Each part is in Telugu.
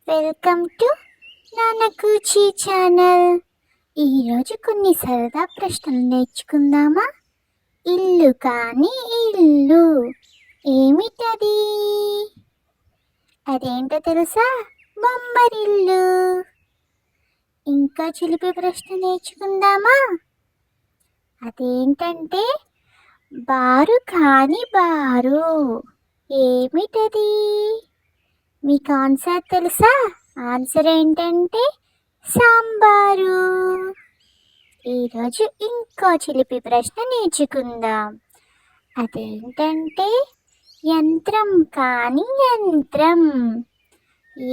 Welcome to నానకూచి channel. ఈరోజు కొన్ని సరదా ప్రశ్నలు నేర్చుకుందామా? ఇల్లు కాని ఇల్లు ఏమిటది? అదేంటో తెలుసా? బొమ్మరిల్లు. ఇంకా చిలిపి ప్రశ్న నేర్చుకుందామా? అదేంటంటే బారు కాని బారు ఏమిటది? మీకు ఆన్సర్ తెలుసా? ఆన్సర్ ఏంటంటే సాంబారు. ఈరోజు ఇంకో చిలిపి ప్రశ్న నేర్చుకుందాం. అదేంటంటే యంత్రం కాని యంత్రం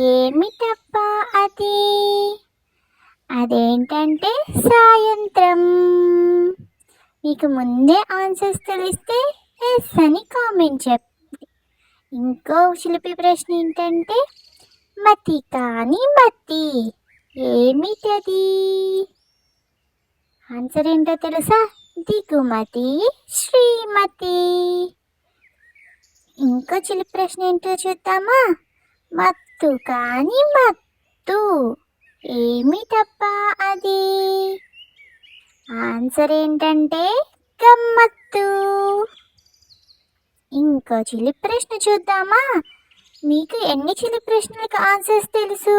ఏమిటబ్బా అది? అదేంటంటే సాయంత్రం. మీకు ముందే ఆన్సర్స్ తెలిస్తే ఎస్ అని కామెంట్ చెప్పండి. ఇంకో చిలిపి ప్రశ్న ఏంటంటే మతి కాని మతి ఏమిటది? ఆన్సర్ ఏంటో తెలుసా? దిగుమతి శ్రీమతి. ఇంకో చిలిపి ప్రశ్న ఏంటో చూద్దామా? మత్తు కాని మత్తు ఏమిటబ్బా అది? ఆన్సర్ ఏంటంటే గమ్మత్తు. ఇంకో చిలిపి ప్రశ్న చూద్దామా? మీకు ఎన్ని చిలిపి ప్రశ్నలకు ఆన్సర్స్ తెలుసు?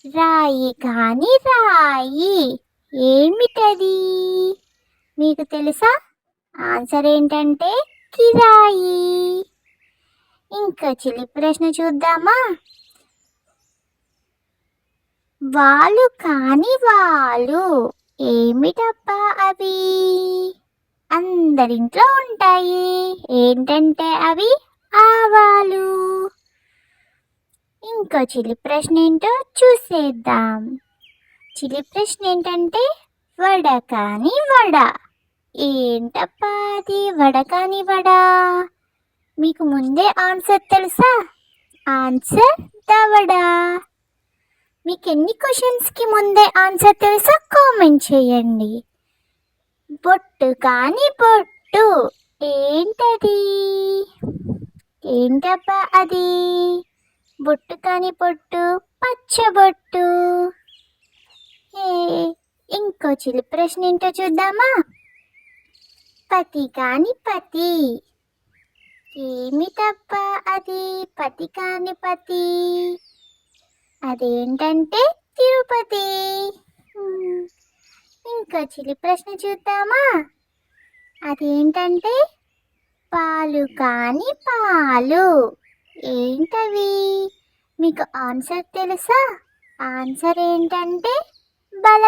రాయి కాని రాయి ఏమిటది? మీకు తెలుసా? ఆన్సర్ ఏంటంటే కిరాయి. ఇంకా చిలిపి ప్రశ్న చూద్దామా? వాలు కాని వాలు ఏమిటబ్బా అవి? అందరింట్లో ఉంటాయి. ఏంటంటే అవి ఆవాలు. ఇంకో చిలిపి ప్రశ్న ఏంటో చూసేద్దాం. చిలిపి ప్రశ్న ఏంటంటే వడ కాని వడ ఏంటబ్బా అది? వడ కాని వడ. మీకు ముందే ఆన్సర్ తెలుసా? ఆన్సర్ దవడ. మీకు ఎన్ని క్వశ్చన్స్కి ముందే ఆన్సర్ తెలుసా? కామెంట్ చేయండి. బొట్టు కాని బొట్టు ఏంటది? ఏంటబ్బా అది? బొట్టు కాని బొట్టు పచ్చబొట్టు. ఇంకో చిలిపి ప్రశ్న ఏంటో చూద్దామా? పతి కాని పతి ఏమిటబ్బా అది? పతి కాని పతి అదేంటంటే తిరుపతి. ఇంకా చిలిపి ప్రశ్న చూద్దామా? అదేంటంటే పాలు కాని పాలు ఏంటవి? మీకు ఆన్సర్ తెలుసా? ఆన్సర్ ఏంటంటే బల